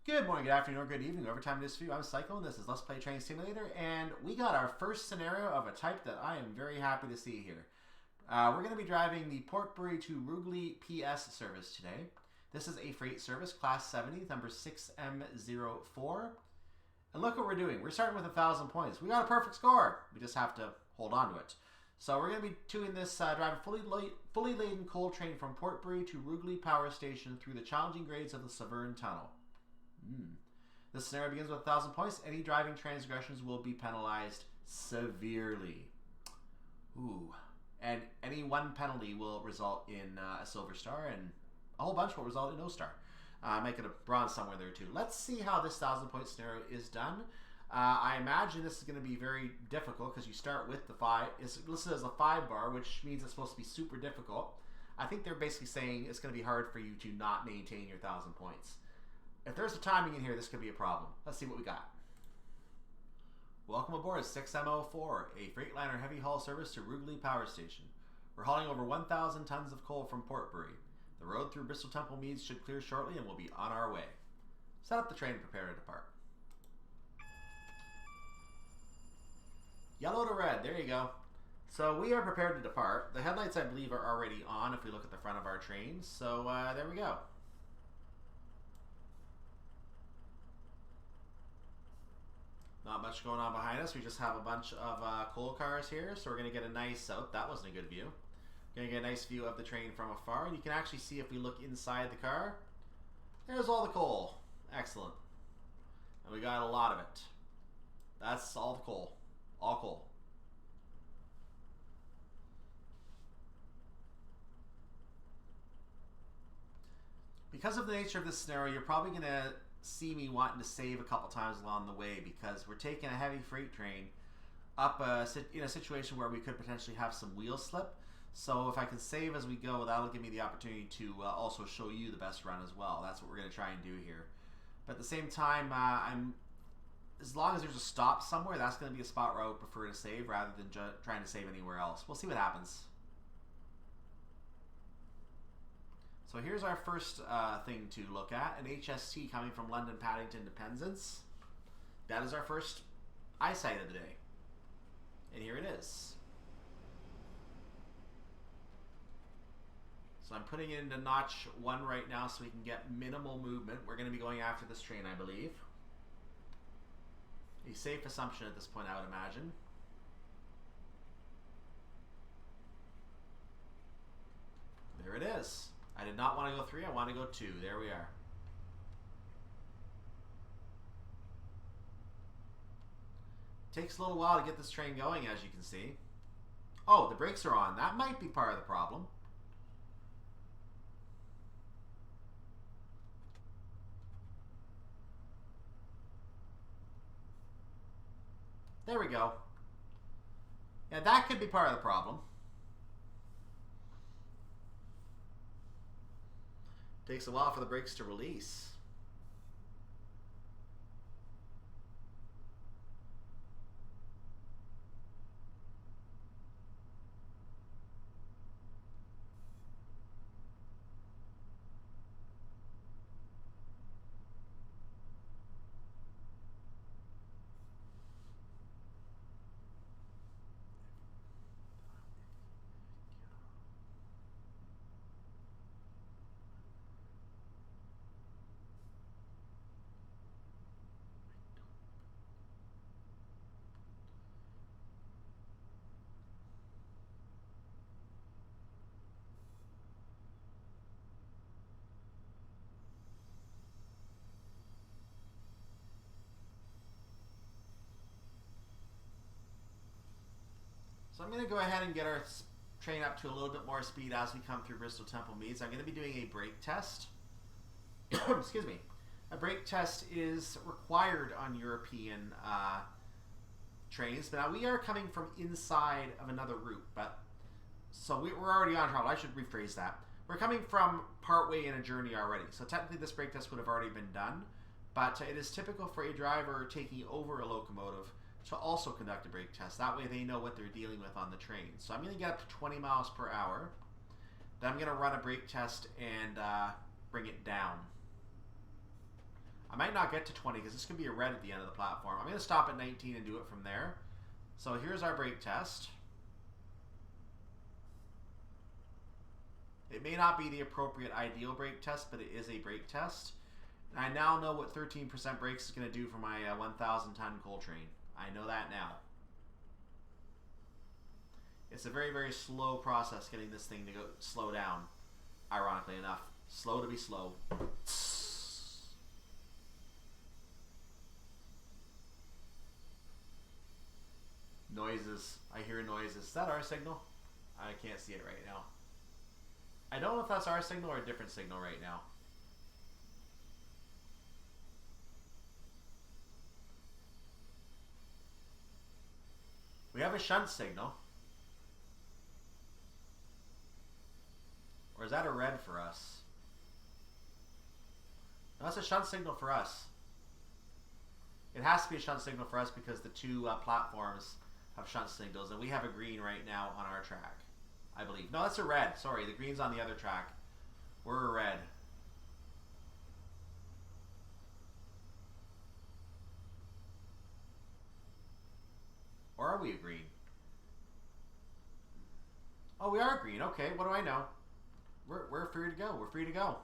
Good morning, good afternoon, or good evening, whatever time it is for you. I'm Psycho, and this is Let's Play Train Simulator, and we got our first scenario of a type that I am very happy to see here. We're going to be driving the Portbury to Rugeley PS service today. This is a freight service, Class 70, number 6M04. And look what we're doing. We're starting with 1,000 points. We got a perfect score. We just have to hold on to it. So we're going to be doing this, driving fully laden coal train from Portbury to Rugeley Power Station through the challenging grades of the Severn Tunnel. This scenario begins with 1,000 points. Any driving transgressions will be penalized severely. Ooh. And any one penalty will result in a silver star, and a whole bunch will result in no star. Making a bronze somewhere there too. Let's see how this 1,000-point scenario is done. I imagine this is going to be very difficult because you start with the 5. It's listed as a 5 bar, which means it's supposed to be super difficult. I think they're basically saying it's going to be hard for you to not maintain your 1,000 points. If there's a timing in here, this could be a problem. Let's see what we got. Welcome aboard 6M04, a Freightliner heavy haul service to Rugeley Power Station. We're hauling over 1,000 tons of coal from Portbury. The road through Bristol Temple Meads should clear shortly and we'll be on our way. Set up the train and prepare to depart. Yellow to red, there you go. So we are prepared to depart. The headlights, I believe, are already on if we look at the front of our train. So there we go. Not much going on behind us. We just have a bunch of coal cars here, so we're going to get a nice out. That wasn't a good view. Going to get a nice view of the train from afar, and you can actually see if we look inside the car. There's all the coal. Excellent. And we got a lot of it. That's all the coal. All coal. Because of the nature of this scenario, you're probably going to see me wanting to save a couple times along the way because we're taking a heavy freight train up in a situation where we could potentially have some wheel slip. So if I can save as we go, that'll give me the opportunity to also show you the best run as well. That's what we're going to try and do here. But at the same time, as long as there's a stop somewhere, that's going to be a spot where I would prefer to save rather than trying to save anywhere else. We'll see what happens. So here's our first thing to look at, an HST coming from London Paddington to Penzance. That is our first eyesight of the day. And here it is. So I'm putting it into notch 1 right now so we can get minimal movement. We're going to be going after this train, I believe. A safe assumption at this point, I would imagine. There it is. I did not want to go 3, I want to go 2. There we are. Takes a little while to get this train going, as you can see. Oh, the brakes are on. That might be part of the problem. There we go. Yeah, that could be part of the problem. Takes a while for the brakes to release. So I'm going to go ahead and get our train up to a little bit more speed as we come through Bristol Temple Meads. I'm going to be doing a brake test. Excuse me. A brake test is required on European trains, but now we are coming from inside of another route. So we're already on travel. I should rephrase that. We're coming from partway in a journey already. So technically this brake test would have already been done, but it is typical for a driver taking over a locomotive to also conduct a brake test. That way they know what they're dealing with on the train. So I'm going to get up to 20 miles per hour. Then I'm going to run a brake test and bring it down. I might not get to 20 because this could be a red at the end of the platform. I'm going to stop at 19 and do it from there. So here's our brake test. It may not be the appropriate ideal brake test, but it is a brake test. And I now know what 13% brakes is going to do for my 1,000-ton coal train. I know that now. It's a very, very slow process getting this thing to go slow down, ironically enough. Slow to be slow. Noises. I hear noises. Is that our signal? I can't see it right now. I don't know if that's our signal or a different signal right now. We have a shunt signal. Or is that a red for us? No, that's a shunt signal for us. It has to be a shunt signal for us because the two platforms have shunt signals, and we have a green right now on our track, I believe. No, that's a red. Sorry, the green's on the other track. We're a red. Or are we a green? Oh, we are green. Okay, what do I know? We're free to go. We're free to go.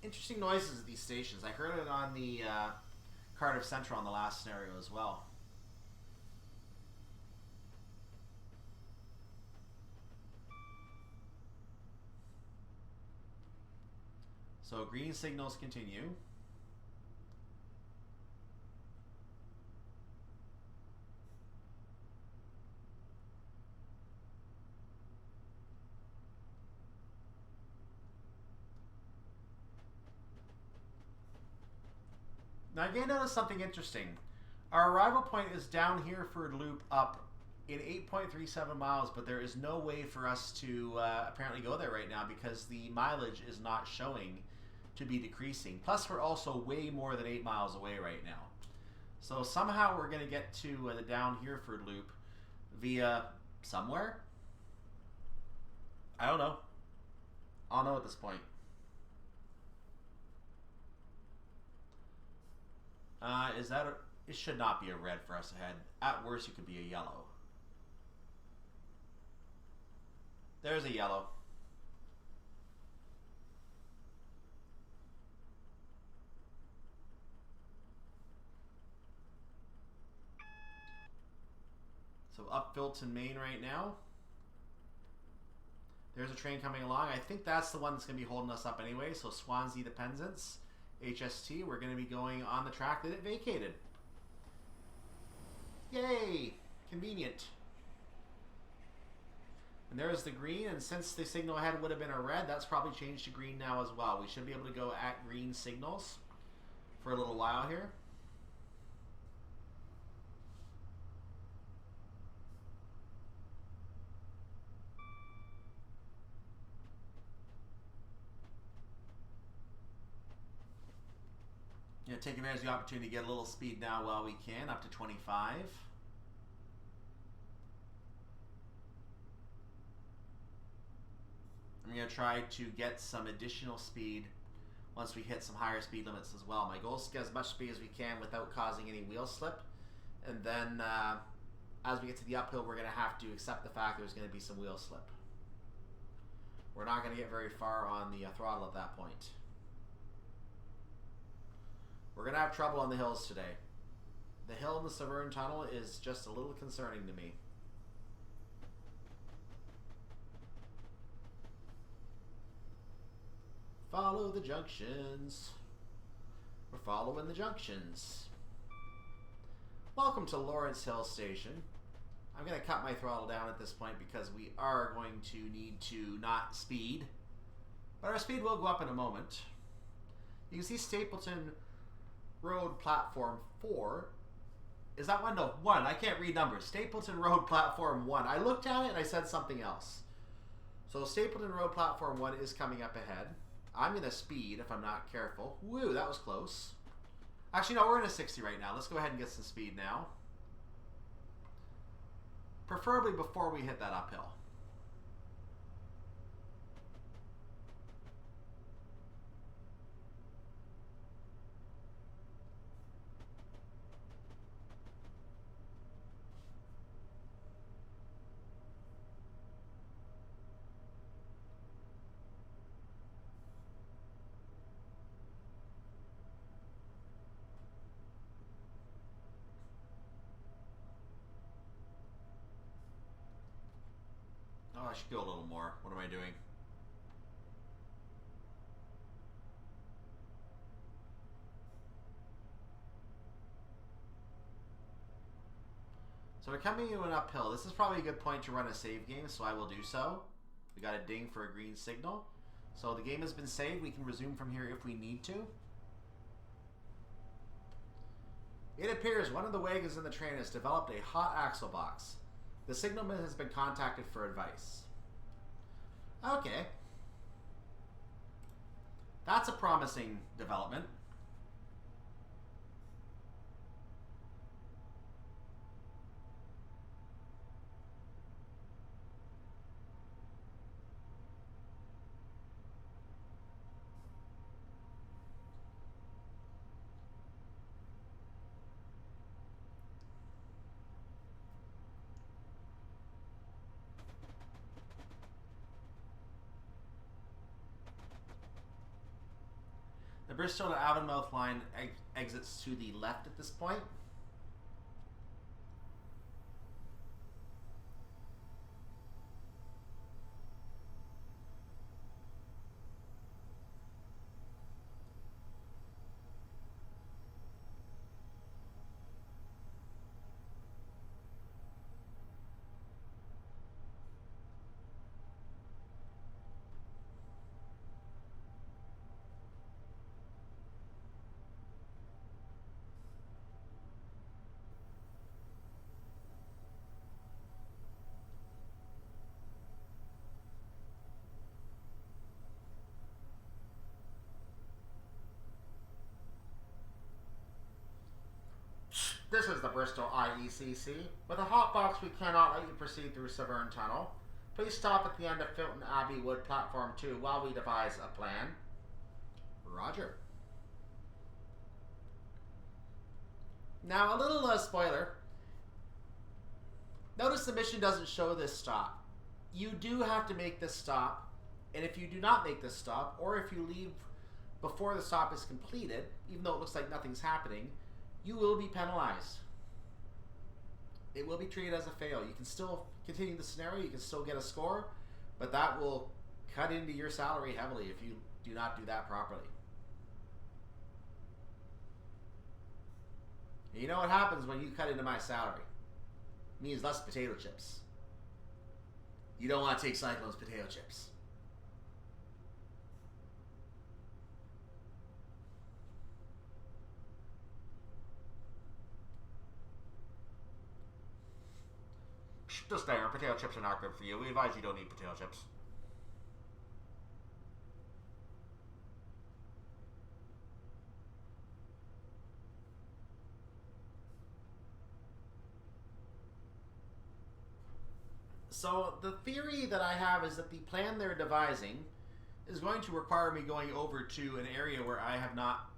Interesting noises at these stations. I heard it on the Cardiff Central on the last scenario as well. So green signals continue. Now again, notice something interesting. Our arrival point is down Hereford Loop up in 8.37 miles, but there is no way for us to apparently go there right now because the mileage is not showing to be decreasing. Plus, we're also way more than 8 miles away right now. So somehow we're going to get to the down Hereford Loop via somewhere. I don't know. I'll know at this point. Is that it should not be a red for us ahead. At worst, it could be a yellow. There's a yellow. So up Filton, Maine right now. There's a train coming along. I think that's the one that's going to be holding us up anyway. So Swansea to Penzance. HST, we're going to be going on the track that it vacated. Yay! Convenient. And there's the green, and since the signal ahead would have been a red, that's probably changed to green now as well. We should be able to go at green signals for a little while here. Take advantage of the opportunity to get a little speed now while we can, up to 25. I'm going to try to get some additional speed once we hit some higher speed limits as well. My goal is to get as much speed as we can without causing any wheel slip. And then as we get to the uphill, we're going to have to accept the fact there's going to be some wheel slip. We're not going to get very far on the throttle at that point. We're going to have trouble on the hills today. The hill in the Severn tunnel is just a little concerning to me. Follow the junctions. We're following the junctions. Welcome to Lawrence Hill Station. I'm going to cut my throttle down at this point because we are going to need to not speed. But our speed will go up in a moment. You can see Stapleton Road Platform 4. Is that one? No, 1. I can't read numbers. Stapleton Road Platform 1. I looked at it and I said something else. So Stapleton Road Platform 1 is coming up ahead. I'm going to speed if I'm not careful. Woo, that was close. Actually, no, we're in a 60 right now. Let's go ahead and get some speed now. Preferably before we hit that uphill. Oh, I should go a little more. What am I doing? So we're coming into an uphill. This is probably a good point to run a save game, so I will do so. We got a ding for a green signal. So the game has been saved. We can resume from here if we need to. It appears one of the wagons in the train has developed a hot axle box. The signalman has been contacted for advice. Okay. That's a promising development. The Bristol to Avonmouth line exits to the left at this point. This is the Bristol IECC. With a hotbox, we cannot let you proceed through Severn Tunnel. Please stop at the end of Filton Abbey Wood Platform 2 while we devise a plan. Roger. Now, a little spoiler. Notice the mission doesn't show this stop. You do have to make this stop, and if you do not make this stop, or if you leave before the stop is completed, even though it looks like nothing's happening, you will be penalized. It will be treated as a fail. You can still continue the scenario, you can still get a score, but that will cut into your salary heavily if you do not do that properly. And you know what happens when you cut into my salary? It means less potato chips. You don't want to take Cyclone's potato chips. Just there, potato chips are not good for you. We advise you don't eat potato chips. So the theory that I have is that the plan they're devising is going to require me going over to an area where I have not,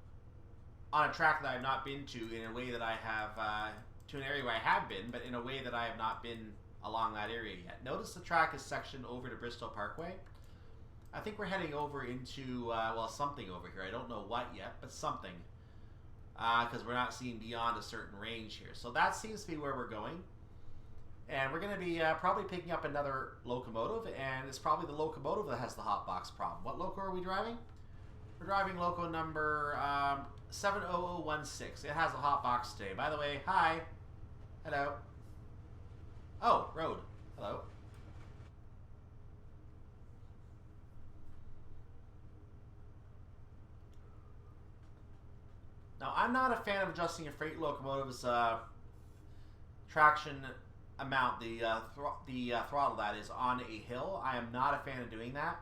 on a track that I have not been to in a way that I have, to an area where I have been, but in a way that I have not been along that area yet. Notice the track is sectioned over to Bristol Parkway. I think we're heading over into, well, something over here. I don't know what yet, but something. Because we're not seeing beyond a certain range here. So that seems to be where we're going. And we're going to be probably picking up another locomotive, and it's probably the locomotive that has the hotbox problem. What loco are we driving? We're driving loco number 70016. It has a hotbox today. By the way, hi. Hello. Oh, road. Hello. Now, I'm not a fan of adjusting a freight locomotive's traction amount, the throttle that is, on a hill. I am not a fan of doing that.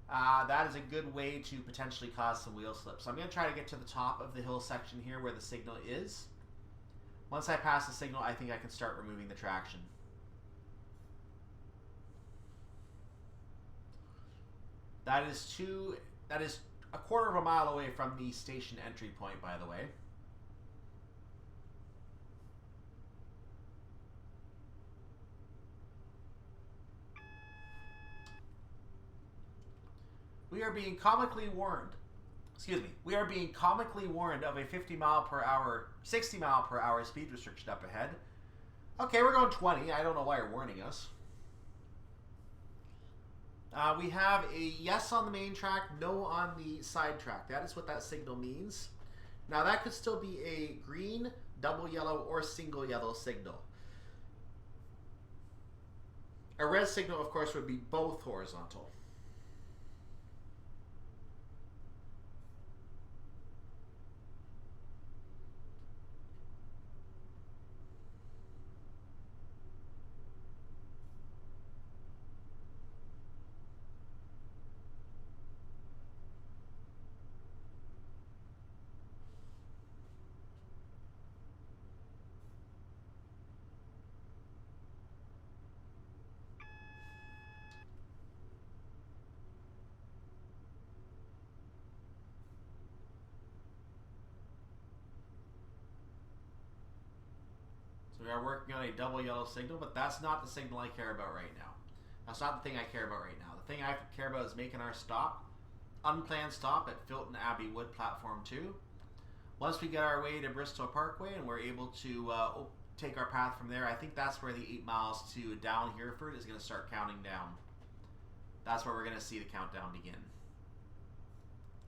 That is a good way to potentially cause some wheel slip. So I'm going to try to get to the top of the hill section here where the signal is. Once I pass the signal, I think I can start removing the traction. That is a quarter of a mile away from the station entry point, by the way. We are being comically warned. Excuse me. We are being comically warned of a 60 mile per hour speed restriction up ahead. Okay, we're going 20. I don't know why you're warning us. We have a yes on the main track, no on the side track. That is what that signal means. Now that could still be a green, double yellow, or single yellow signal. A red signal, of course, would be both horizontal. So we are working on a double yellow signal, but that's not the signal I care about right now. That's not the thing I care about right now. The thing I care about is making our stop, unplanned stop at Filton Abbey Wood Platform 2. Once we get our way to Bristol Parkway and we're able to take our path from there, I think that's where the 8 miles to down Hereford is going to start counting down. That's where we're going to see the countdown begin.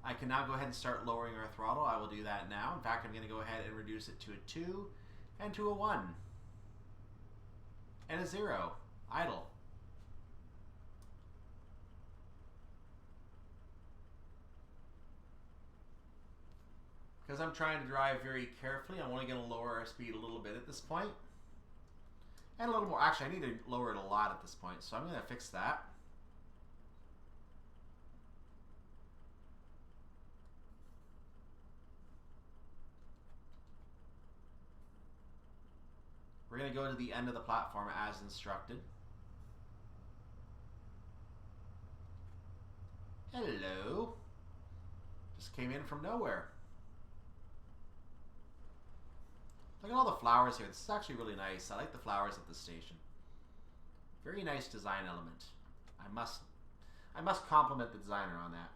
I can now go ahead and start lowering our throttle. I will do that now. In fact, I'm going to go ahead and reduce it to a 2 and to a 1 and a 0. Idle. Because I'm trying to drive very carefully, I'm only going to lower our speed a little bit at this point. And a little more. Actually, I need to lower it a lot at this point, so I'm going to fix that. We're going to go to the end of the platform as instructed. Hello. Just came in from nowhere. Look at all the flowers here. This is actually really nice. I like the flowers at this station. Very nice design element. I must compliment the designer on that.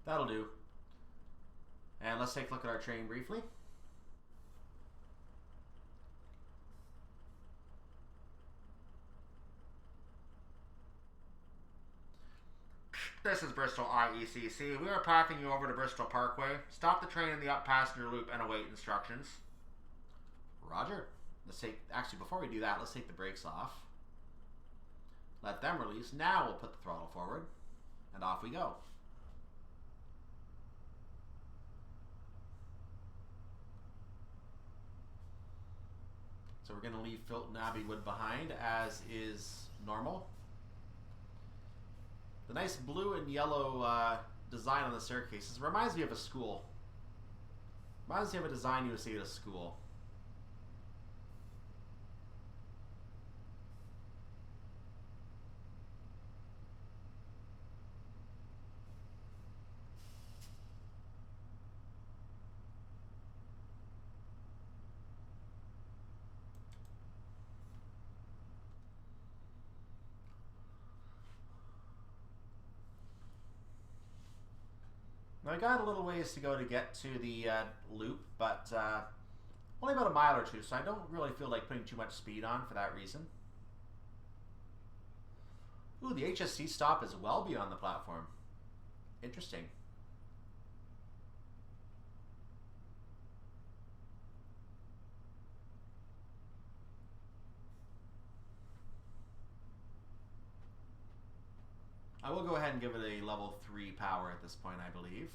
That'll do. And let's take a look at our train briefly. This is Bristol IECC. We are pathing you over to Bristol Parkway. Stop the train in the up passenger loop and await instructions. Roger. Actually, before we do that, let's take the brakes off. Let them release. Now we'll put the throttle forward. And off we go. So we're going to leave Filton Abbey Wood behind, as is normal. The nice blue and yellow design on the staircases reminds me of a school. Reminds me of a design you would see at a school. Now I got a little ways to go to get to the loop, but only about a mile or two, so I don't really feel like putting too much speed on for that reason. Ooh, the HSC stop is well beyond the platform. Interesting. I will go ahead and give it a level 3 power at this point, I believe.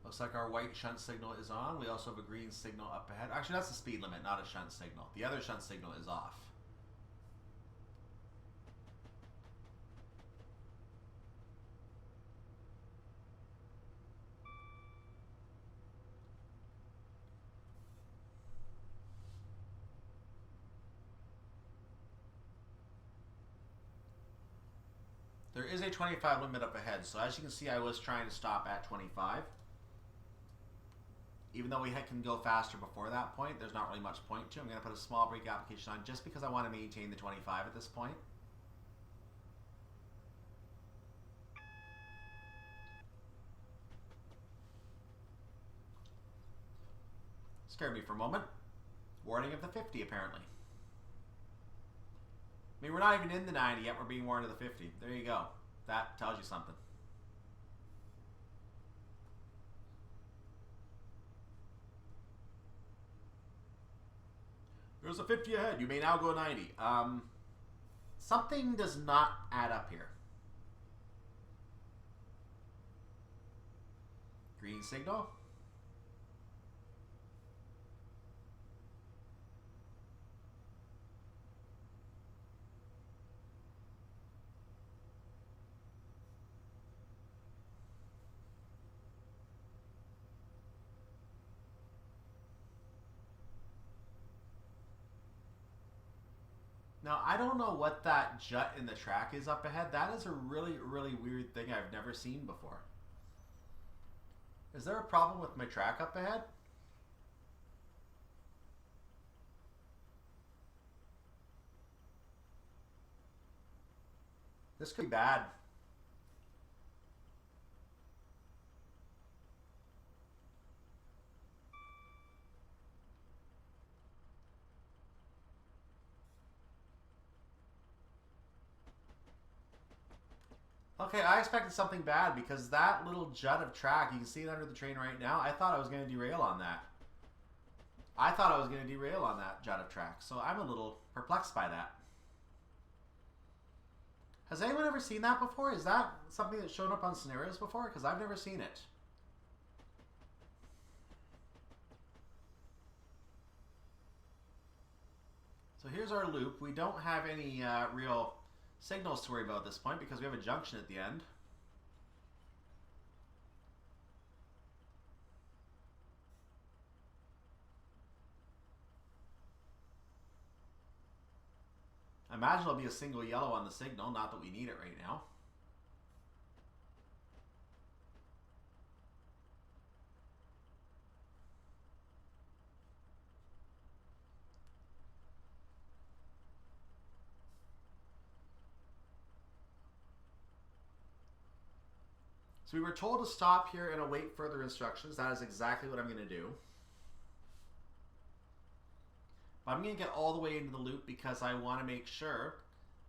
Looks like our white shunt signal is on. We also have a green signal up ahead. Actually, that's the speed limit, not a shunt signal. The other shunt signal is off. There is a 25 limit up ahead, so as you can see, I was trying to stop at 25. Even though we can go faster before that point, there's not really much point to. I'm going to put a small brake application on just because I want to maintain the 25 at this point. Scared me for a moment. Warning of the 50, apparently. I mean, we're not even in the 90 yet. We're being warned of the 50. There you go. That tells you something. There's a 50 ahead. You may now go 90. Something does not add up here. Green signal. Now, I don't know what that jut in the track is up ahead. That is a really, really weird thing I've never seen before. Is there a problem with my track up ahead? This could be bad. Okay, I expected something bad because that little jut of track, you can see it under the train right now. I thought I was going to derail on that. I thought I was going to derail on that jut of track, so I'm a little perplexed by that. Has anyone ever seen that before? Is that something that's shown up on scenarios before? Because I've never seen it. So here's our loop. We don't have any real signals to worry about at this point because we have a junction at the end. I imagine there'll be a single yellow on the signal, not that we need it right now. So we were told to stop here and await further instructions. That is exactly what I'm going to do. But I'm going to get all the way into the loop because I want to make sure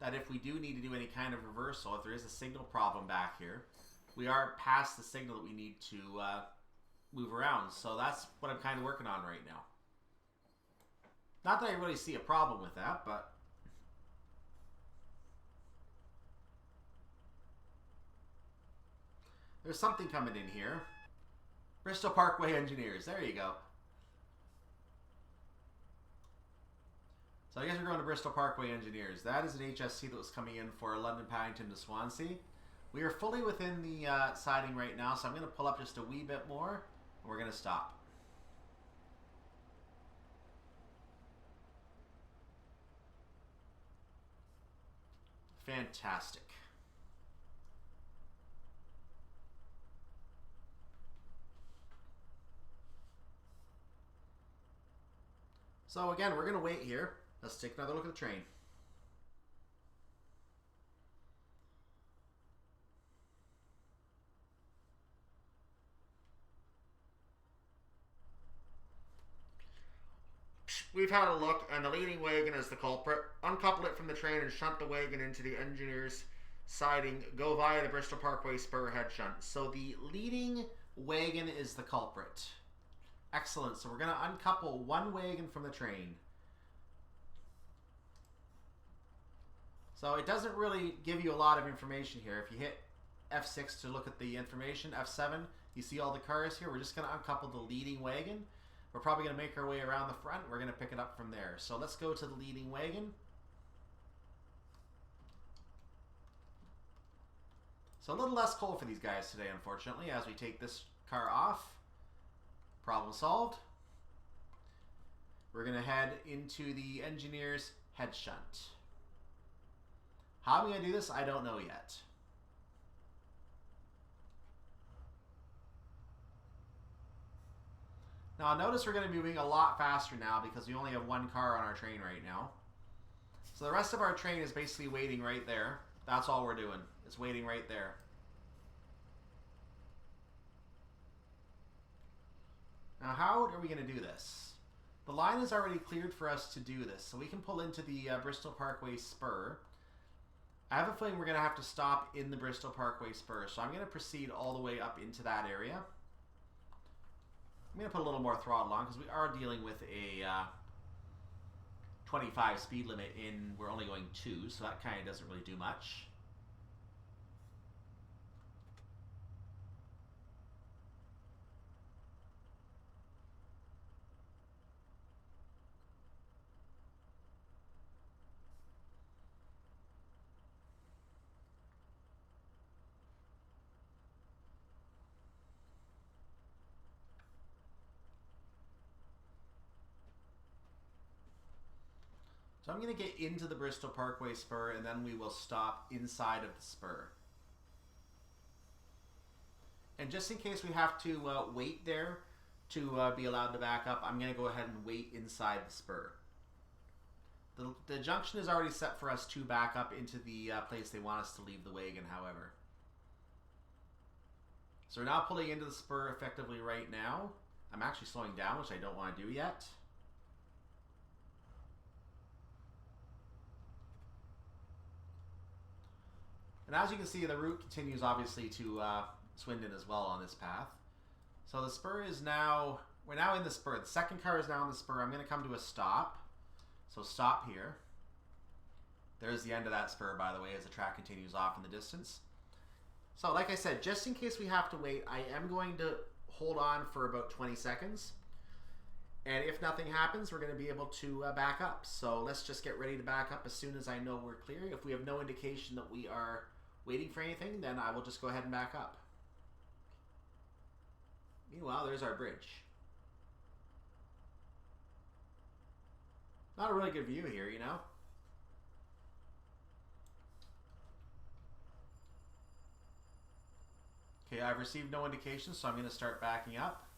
that if we do need to do any kind of reversal, if there is a signal problem back here, we are past the signal that we need to move around. So that's what I'm kind of working on right now. Not that I really see a problem with that, but there's something coming in here. Bristol Parkway engineers. There you go. So I guess we're going to Bristol Parkway Engineers. That is an HSC that was coming in for London Paddington to Swansea. We are fully within the siding right now, so I'm going to pull up just a wee bit more, and we're going to stop. Fantastic. So again, we're going to wait here. Let's take another look at the train. We've had a look, and the leading wagon is the culprit. Uncouple it from the train and shunt the wagon into the engineer's siding. Go via the Bristol Parkway spur head shunt. So the leading wagon is the culprit. Excellent. So we're going to uncouple one wagon from the train. So it doesn't really give you a lot of information here. If you hit F6 to look at the information, F7, you see all the cars here. We're just going to uncouple the leading wagon. We're probably going to make our way around the front. We're going to pick it up from there. So let's go to the leading wagon. So a little less coal for these guys today, unfortunately, as we take this car off. Problem solved. We're going to head into the engineer's head shunt. How am I going to do this? I don't know yet. Now notice we're going to be moving a lot faster now because we only have one car on our train right now. So the rest of our train is basically waiting right there. That's all we're doing. It's waiting right there. Now how are we going to do this? The line is already cleared for us to do this, so we can pull into the Bristol Parkway spur. I have a feeling we're going to have to stop in the Bristol Parkway spur, so I'm going to proceed all the way up into that area. I'm going to put a little more throttle on because we are dealing with a 25 speed limit in, we're only going 2, so that kind of doesn't really do much. So I'm going to get into the Bristol Parkway spur and then we will stop inside of the spur. And just in case we have to wait there to be allowed to back up, I'm going to go ahead and wait inside the spur. The junction is already set for us to back up into the place they want us to leave the wagon, however. So we're now pulling into the spur effectively right now. I'm actually slowing down, which I don't want to do yet. And as you can see, the route continues obviously to Swindon as well on this path. So the spur is now, we're now in the spur. The second car is now in the spur. I'm going to come to a stop. So stop here. There's the end of that spur, by the way, as the track continues off in the distance. So like I said, just in case we have to wait, I am going to hold on for about 20 seconds. And if nothing happens, we're going to be able to back up. So let's just get ready to back up as soon as I know we're clear. If we have no indication that we are waiting for anything, then I will just go ahead and back up. Meanwhile, there's our bridge. Not a really good view here, you know? Okay, I've received no indication, so I'm going to start backing up.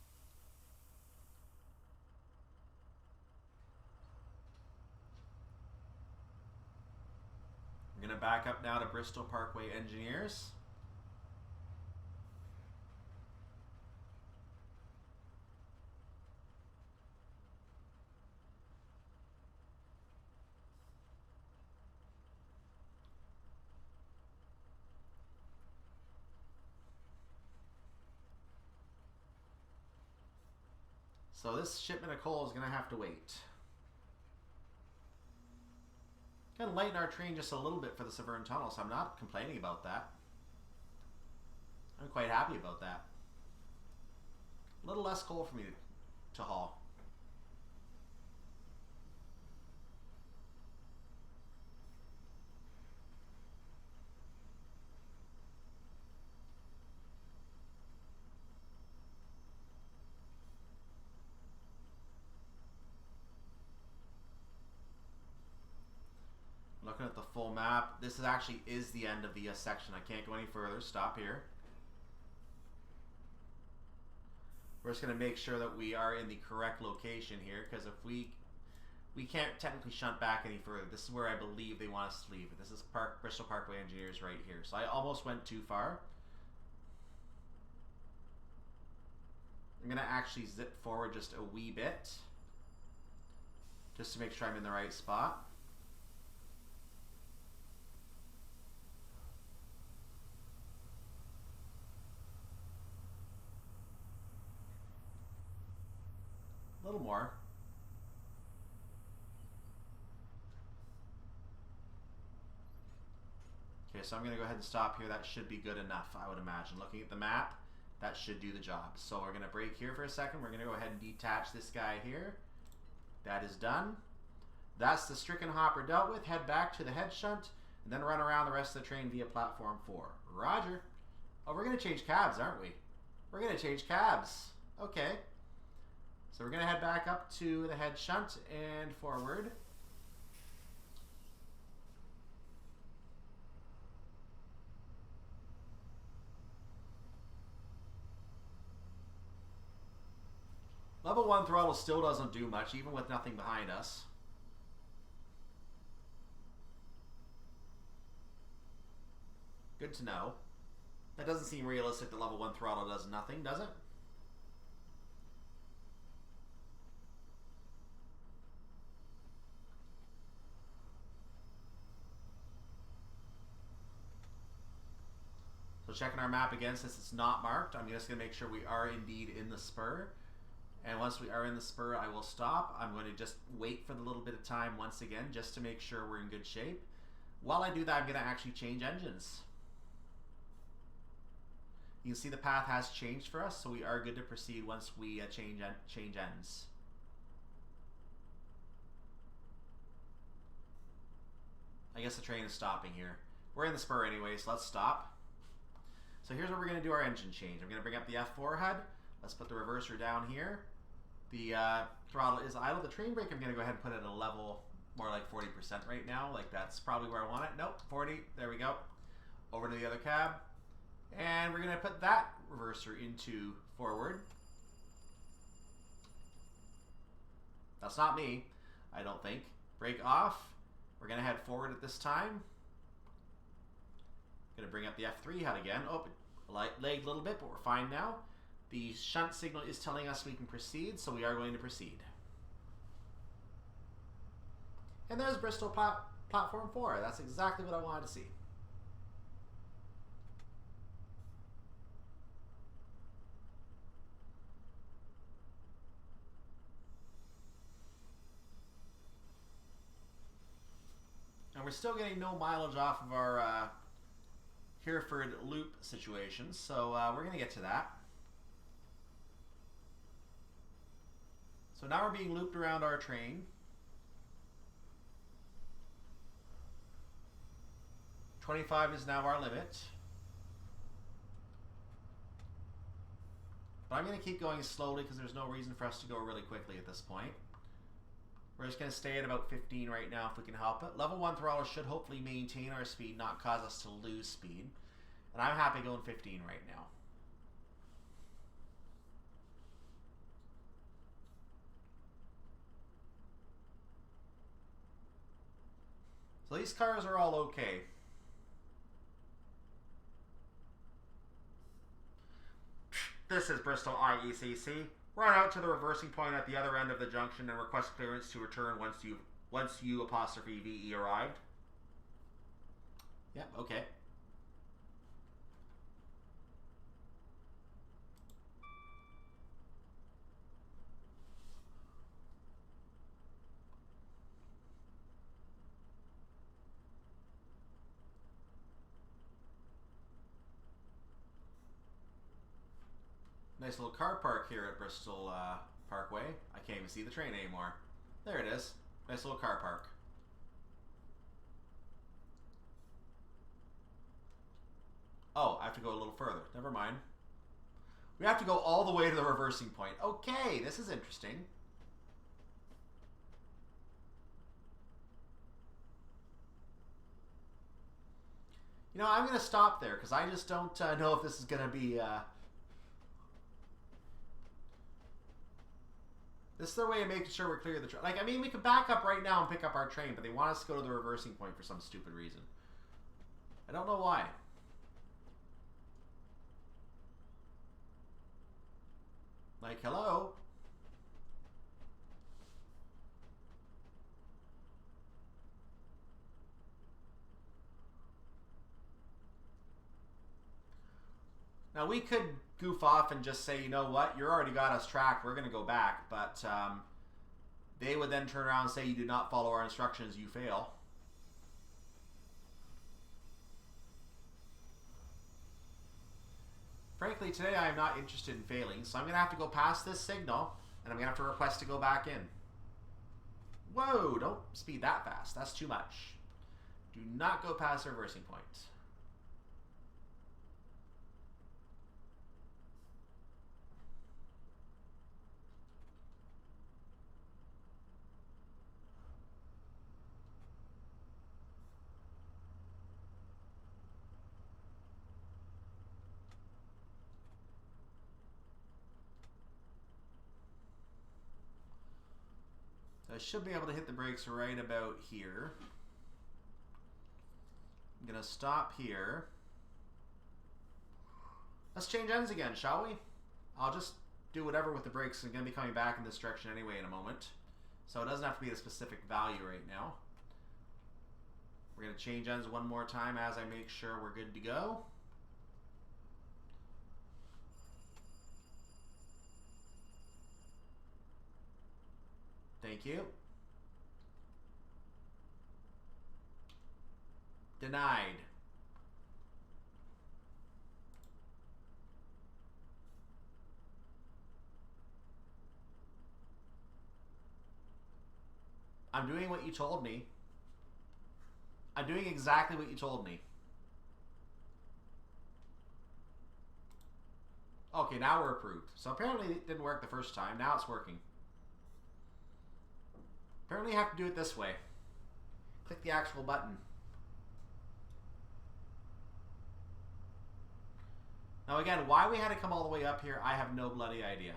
I'm going to back up now to Bristol Parkway Engineers. So this shipment of coal is going to have to wait. Going to lighten our train just a little bit for the Severn Tunnel, so I'm not complaining about that. I'm quite happy about that. A little less coal for me to haul. full map. This actually is the end of the section. I can't go any further. Stop here. We're just going to make sure that we are in the correct location here, because if we can't technically shunt back any further. This is where I believe they want us to leave it. This is Bristol Parkway Engineers right here. So I almost went too far. I'm going to actually zip forward just a wee bit, just to make sure I'm in the right spot. A little more. Okay, so I'm going to go ahead and stop here. That should be good enough, I would imagine. Looking at the map, that should do the job. So we're going to break here for a second. We're going to go ahead and detach this guy here. That is done. That's the stricken hopper dealt with. Head back to the head shunt, and then run around the rest of the train via platform 4. Roger. Oh, we're going to change cabs, aren't we? We're going to change cabs. Okay. So we're going to head back up to the head shunt and forward. Level 1 throttle still doesn't do much, even with nothing behind us. Good to know. That doesn't seem realistic that level 1 throttle does nothing, does it? So checking our map again, since it's not marked, I'm just going to make sure we are indeed in the spur. And once we are in the spur, I will stop. I'm going to just wait for the little bit of time once again, just to make sure we're in good shape. While I do that, I'm going to actually change engines. You can see the path has changed for us, so we are good to proceed once we change ends. I guess the train is stopping here. We're in the spur anyway, so let's stop. So here's where we're going to do our engine change. I'm going to bring up the F4 HUD. Let's put the reverser down here. The throttle is idle. The train brake I'm going to go ahead and put at a level more like 40% right now. Like that's probably where I want it. Nope, 40. There we go. Over to the other cab. And we're going to put that reverser into forward. That's not me, I don't think. Brake off. We're going to head forward at this time. Going to bring up the F3 HUD again. Oh, lagged a little bit, but we're fine now. The shunt signal is telling us we can proceed, so we are going to proceed. And there's Bristol Platform 4. That's exactly what I wanted to see. And we're still getting no mileage off of our Hereford Loop situation, so we're going to get to that. So now we're being looped around our train. $25 is now our limit. But I'm going to keep going slowly because there's no reason for us to go really quickly at this point. We're just going to stay at about 15 right now if we can help it. Level 1 throttle should hopefully maintain our speed, not cause us to lose speed. And I'm happy going 15 right now. So these cars are all okay. This is Bristol IECC. Run out to the reversing point at the other end of the junction and request clearance to return once you apostrophe VE arrived. Yep, okay. Nice little car park here at Bristol Parkway. I can't even see the train anymore. There it is. Nice little car park. Oh, I have to go a little further. Never mind. We have to go all the way to the reversing point. Okay, this is interesting. You know, I'm going to stop there because I just don't know if this is going to be... This is their way of making sure we're clear of the train. Like, I mean, we could back up right now and pick up our train, but they want us to go to the reversing point for some stupid reason. I don't know why. Like, hello? Now, we could goof off and just say, you know what, you already got us tracked, we're going to go back. But they would then turn around and say, you did not follow our instructions, you fail. Frankly, today I am not interested in failing, so I'm going to have to go past this signal, and I'm going to have to request to go back in. Whoa, don't speed that fast. That's too much. Do not go past the reversing point. I should be able to hit the brakes right about here. I'm going to stop here. Let's change ends again, shall we? I'll just do whatever with the brakes. I'm going to be coming back in this direction anyway in a moment. So it doesn't have to be a specific value right now. We're going to change ends one more time as I make sure we're good to go. Thank you. Denied. I'm doing what you told me. I'm doing exactly what you told me. Okay, now we're approved. So apparently it didn't work the first time. Now it's working. Apparently you have to do it this way. Click the actual button. Now again, why we had to come all the way up here, I have no bloody idea.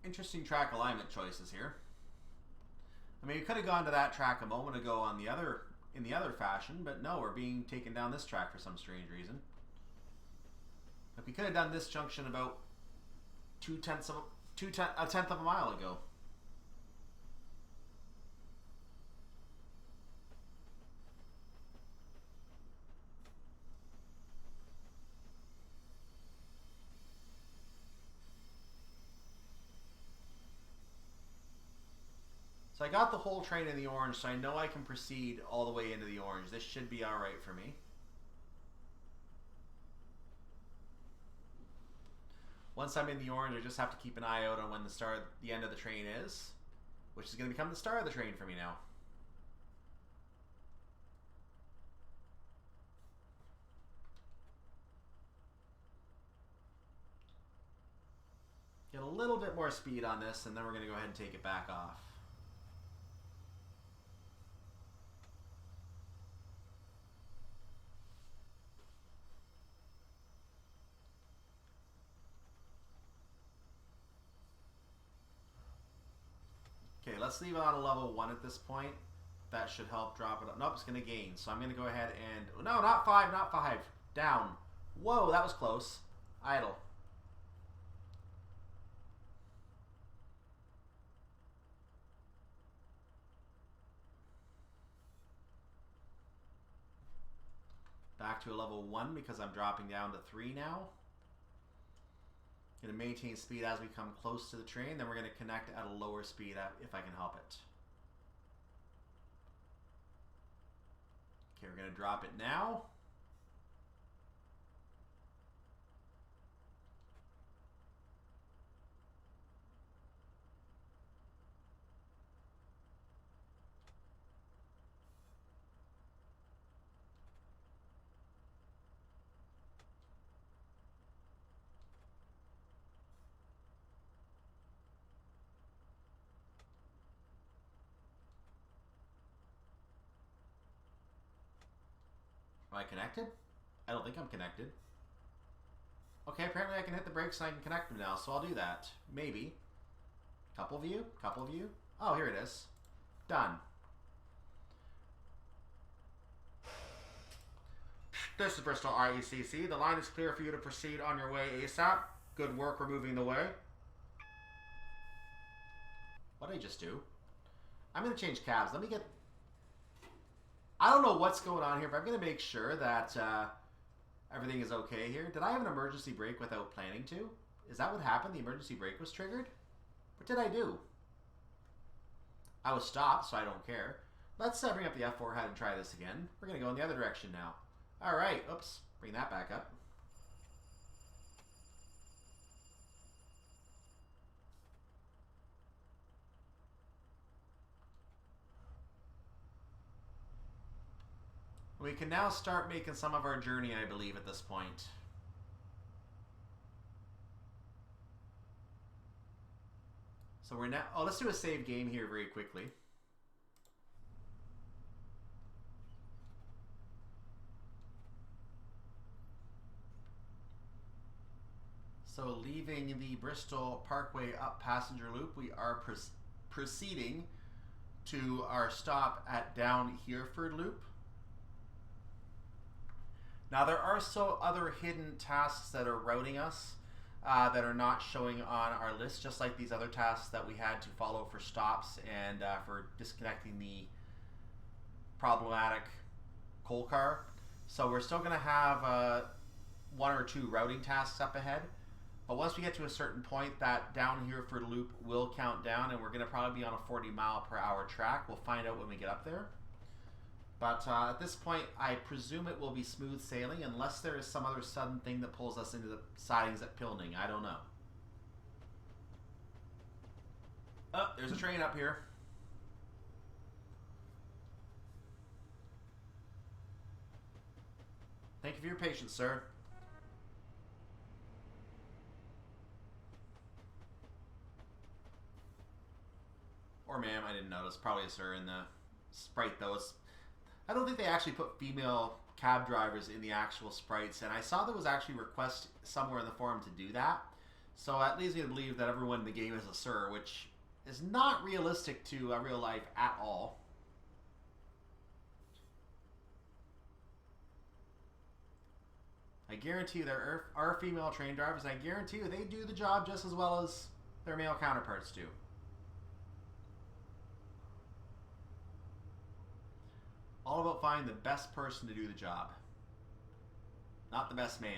Interesting track alignment choices here. I mean, we could have gone to that track a moment ago on the other in the other fashion, but no, we're being taken down this track for some strange reason. Like we could have done this junction about a tenth of a mile ago. So I got the whole train in the orange, so I know I can proceed all the way into the orange. This should be alright for me. Once I'm in the orange, I just have to keep an eye out on when the end of the train is, which is going to become the start of the train for me now. Get a little bit more speed on this, and then we're going to go ahead and take it back off. Okay, let's leave it on a level 1 at this point. That should help drop it up. Nope, it's going to gain. So I'm going to go ahead and... No, not 5, not 5. Down. Whoa, that was close. Idle. Back to a level 1 because I'm dropping down to 3 now. Going to maintain speed as we come close to the train. Then we're going to connect at a lower speed if I can help it. Okay, we're going to drop it now. Am I connected? I don't think I'm connected. Okay, apparently I can hit the brakes and I can connect them now, so I'll do that. Maybe. Couple of you? Couple of you? Oh, here it is. Done. This is Bristol RECC. The line is clear for you to proceed on your way ASAP. Good work removing the way. What did I just do? I'm going to change cabs. Let me get... I don't know what's going on here, but I'm going to make sure that everything is okay here. Did I have an emergency brake without planning to? Is that what happened? The emergency brake was triggered? What did I do? I was stopped, so I don't care. Let's bring up the F4 head and try this again. We're going to go in the other direction now. All right. Oops. Bring that back up. We can now start making some of our journey, I believe, at this point. So we're now... Oh, let's do a save game here very quickly. So leaving the Bristol Parkway up passenger loop, we are proceeding to our stop at down Hereford Loop. Now there are still other hidden tasks that are routing us that are not showing on our list, just like these other tasks that we had to follow for stops and for disconnecting the problematic coal car. So we're still going to have 1 or 2 routing tasks up ahead. But once we get to a certain point, that down Hereford Loop will count down, and we're going to probably be on a 40-mile-per-hour track. We'll find out when we get up there. But at this point, I presume it will be smooth sailing unless there is some other sudden thing that pulls us into the sidings at Filton. I don't know. Oh, there's a train up here. Thank you for your patience, sir. Or ma'am, I didn't notice. Probably a sir in the sprite, though. I don't think they actually put female cab drivers in the actual sprites, and I saw there was actually a request somewhere in the forum to do that. So that leads me to believe that everyone in the game is a sir, which is not realistic to real life at all. I guarantee you there are female train drivers, and I guarantee you they do the job just as well as their male counterparts do. All about finding the best person to do the job, not the best man.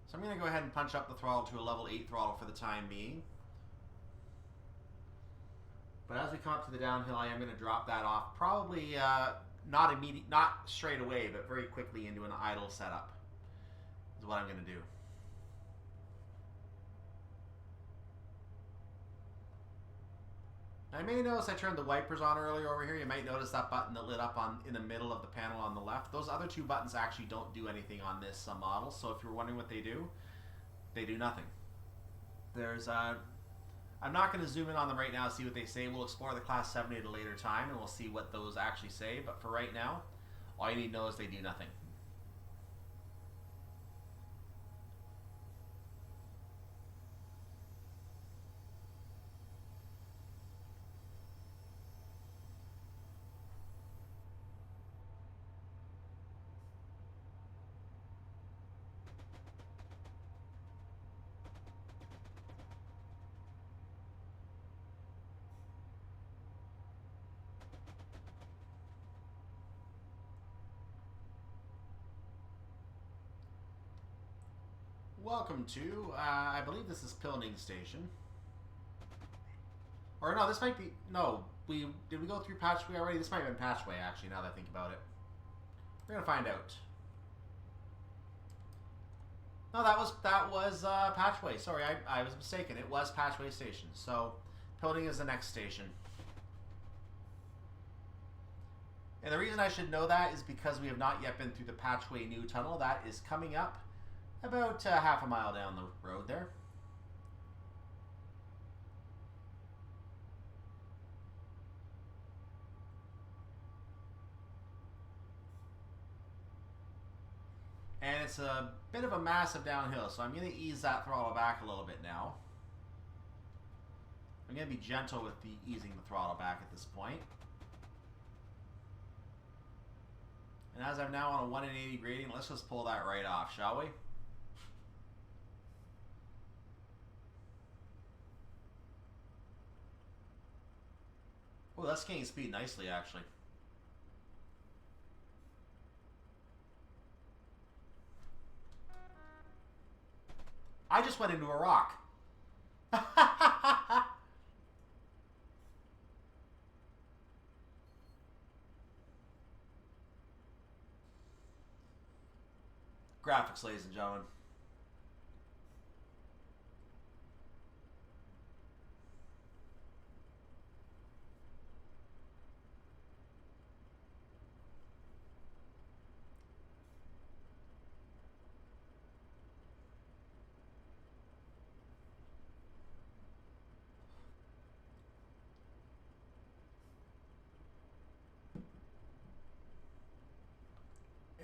So I'm going to go ahead and punch up the throttle to a level 8 throttle for the time being. But as we come up to the downhill, I am going to drop that off. Probably not straight away, but very quickly into an idle setup is what I'm going to do. I may notice I turned the wipers on earlier over here. You might notice that button that lit up in the middle of the panel on the left. Those other 2 buttons actually don't do anything on this model, so if you're wondering what they do nothing. There's I'm not going to zoom in on them right now to see what they say. We'll explore the Class 7 at a later time, and we'll see what those actually say. But for right now, all you need to know is they do nothing. Welcome to, I believe this is Filton Station. Or no, this might be, no, did we go through Patchway already? This might have been Patchway, actually, now that I think about it. We're going to find out. No, that was Patchway. Sorry, I was mistaken. It was Patchway Station. So, Filton is the next station. And the reason I should know that is because we have not yet been through the Patchway New Tunnel. That is coming up about half a mile down the road there. And it's a bit of a massive downhill, so I'm going to ease that throttle back a little bit now. I'm going to be gentle with the easing the throttle back at this point. And as I'm now on a 1 in 80 gradient, let's just pull that right off, shall we? Oh, that's gaining speed nicely, actually. I just went into a rock. Graphics, ladies and gentlemen.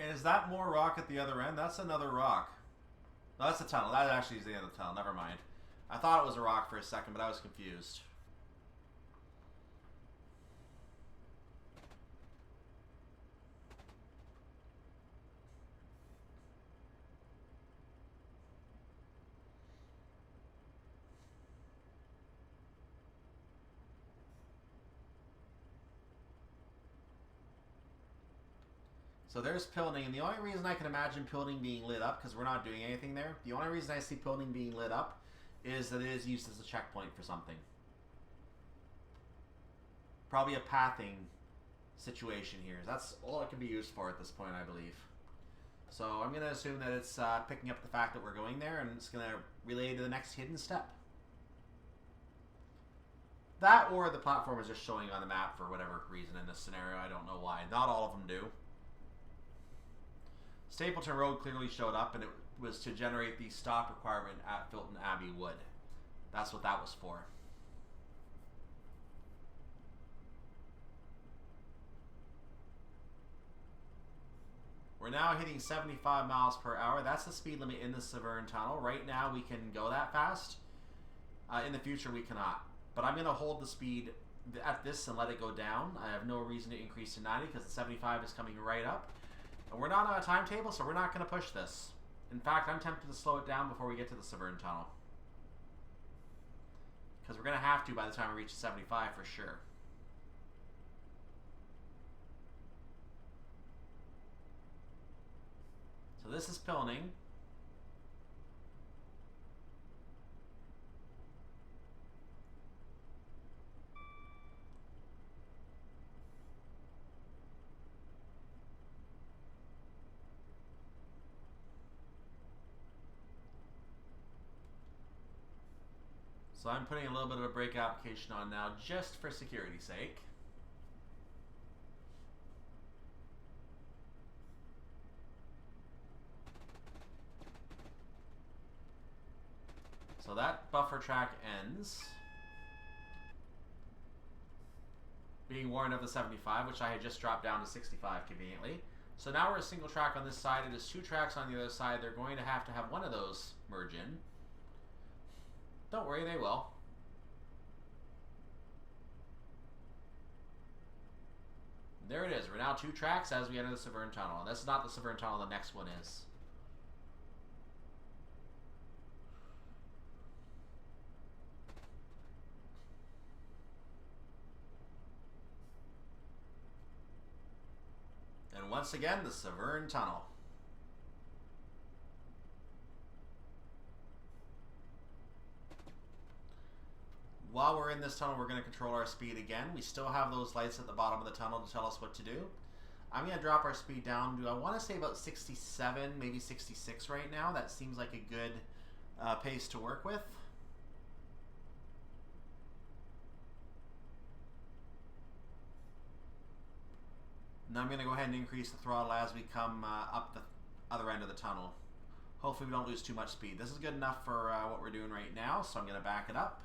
And is that more rock at the other end? That's another rock. No, that's a tunnel. That actually is the end of the tunnel. Never mind. I thought it was a rock for a second, but I was confused. So there's Filton, and the only reason I can imagine Filton being lit up, because we're not doing anything there, the only reason I see Filton being lit up is that it is used as a checkpoint for something. Probably a pathing situation here. That's all it can be used for at this point, I believe. So I'm going to assume that it's picking up the fact that we're going there, and it's going to relay to the next hidden step. That or the platform is just showing on the map for whatever reason in this scenario. I don't know why. Not all of them do. Stapleton Road clearly showed up, and it was to generate the stop requirement at Filton Abbey Wood. That's what that was for. We're now hitting 75 miles per hour. That's the speed limit in the Severn Tunnel. Right now we can go that fast. In the future we cannot. But I'm going to hold the speed at this and let it go down. I have no reason to increase to 90 because the 75 is coming right up. And we're not on a timetable, so we're not going to push this. In fact, I'm tempted to slow it down before we get to the Severn Tunnel. Because we're going to have to by the time we reach 75 for sure. So this is Filton. So I'm putting a little bit of a brake application on now just for security's sake. So that buffer track ends. Being warned of the 75, which I had just dropped down to 65 conveniently. So now we're a single track on this side. It is two tracks on the other side. They're going to have one of those merge in. Don't worry, they will. There it is. We're now two tracks as we enter the Severn Tunnel. And this is not the Severn Tunnel, the next one is. Once again, the Severn Tunnel. While we're in this tunnel, we're going to control our speed again. We still have those lights at the bottom of the tunnel to tell us what to do. I'm going to drop our speed down to, I want to say about 67, maybe 66 right now. That seems like a good pace to work with. And I'm going to go ahead and increase the throttle as we come up the other end of the tunnel. Hopefully we don't lose too much speed. This is good enough for what we're doing right now, so I'm going to back it up.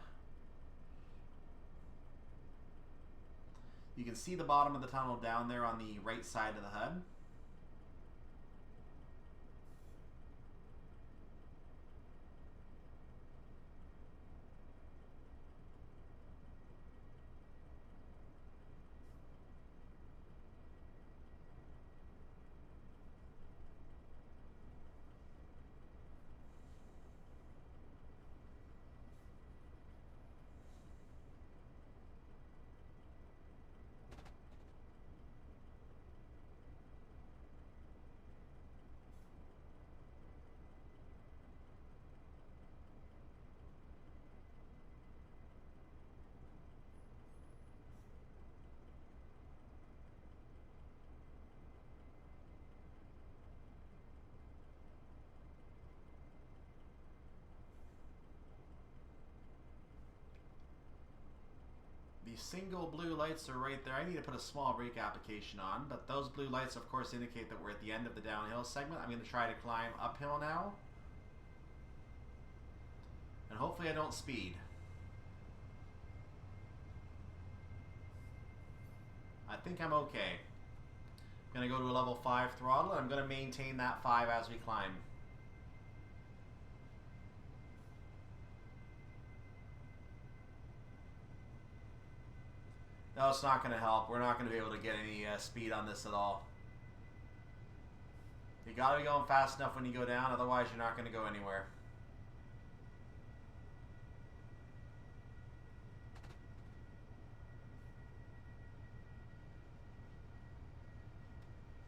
You can see the bottom of the tunnel down there on the right side of the HUD. The single blue lights are right there. I need to put a small brake application on, but those blue lights of course indicate that we're at the end of the downhill segment. I'm going to try to climb uphill now. And hopefully I don't speed. I think I'm okay. I'm going to go to a level 5 throttle, and I'm going to maintain that 5 as we climb. No, it's not going to help. We're not going to be able to get any speed on this at all. You got to be going fast enough when you go down, otherwise you're not going to go anywhere.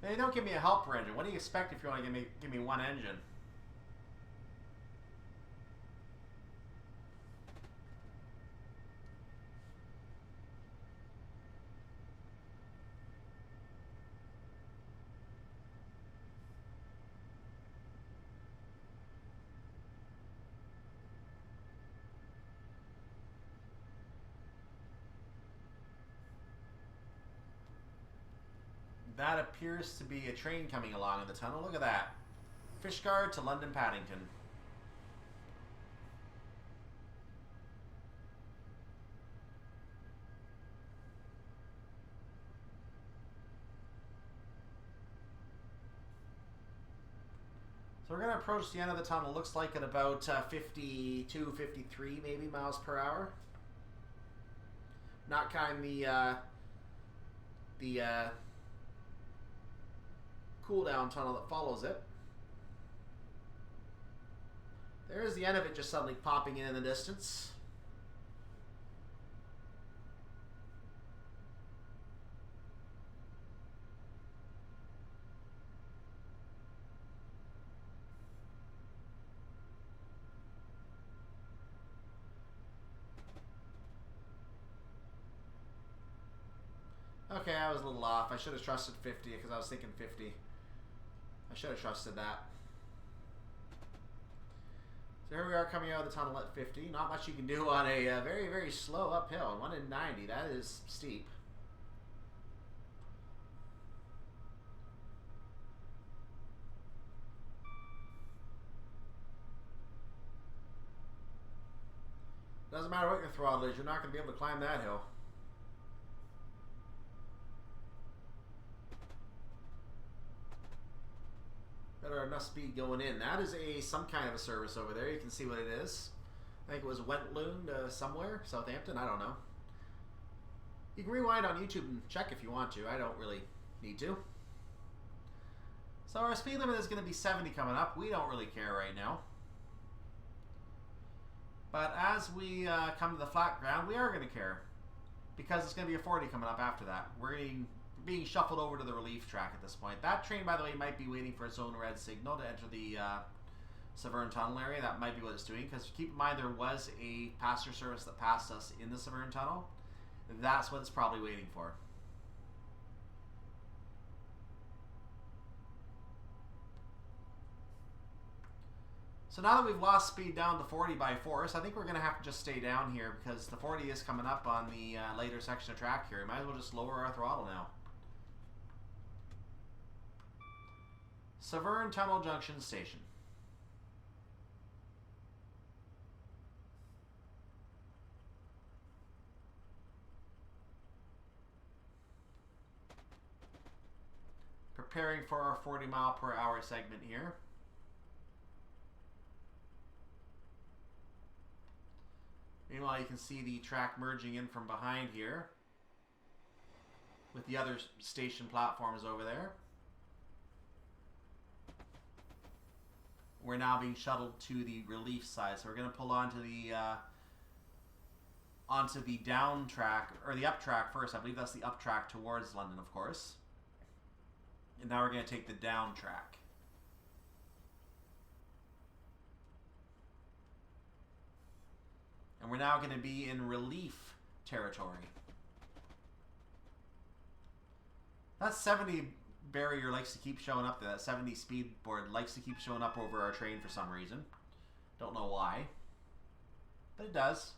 They don't give me a helper engine. What do you expect if you want to give me one engine? That appears to be a train coming along in the tunnel. Look at that. Fishguard to London Paddington. So we're going to approach the end of the tunnel. Looks like at about 52, 53 maybe miles per hour. Not counting the cool down tunnel that follows it. There's the end of it just suddenly popping in the distance. Okay, I was a little off. I should have trusted 50 because I was thinking 50. I should have trusted that. So here we are coming out of the tunnel at 50. Not much you can do on a very, very slow uphill. 1 in 90. That is steep. Doesn't matter what your throttle is, you're not going to be able to climb that hill. Better enough speed going in. That is some kind of a service over there. You can see what it is. I think it was Wentloon somewhere, Southampton. I don't know. You can rewind on YouTube and check if you want to. I don't really need to. So our speed limit is going to be 70 coming up. We don't really care right now. But as we come to the flat ground, we are going to care. Because it's going to be a 40 coming up after that. We're being shuffled over to the relief track at this point. That train, by the way, might be waiting for its own red signal to enter the Severn Tunnel area. That might be what it's doing, because keep in mind there was a passenger service that passed us in the Severn Tunnel. That's what it's probably waiting for. So now that we've lost speed down to 40 by force, I think we're going to have to just stay down here, because the 40 is coming up on the later section of track here. We might as well just lower our throttle now. Severn Tunnel Junction Station. Preparing for our 40-mile-per-hour segment here. Meanwhile, you can see the track merging in from behind here with the other station platforms over there. We're now being shuttled to the relief side, so we're going to pull onto the down track, or the up track first. I believe that's the up track towards London, of course. And now we're going to take the down track. And we're now going to be in relief territory. That 70 barrier likes to keep showing up there. That 70 speed board likes to keep showing up over our train for some reason. Don't know why, but it does.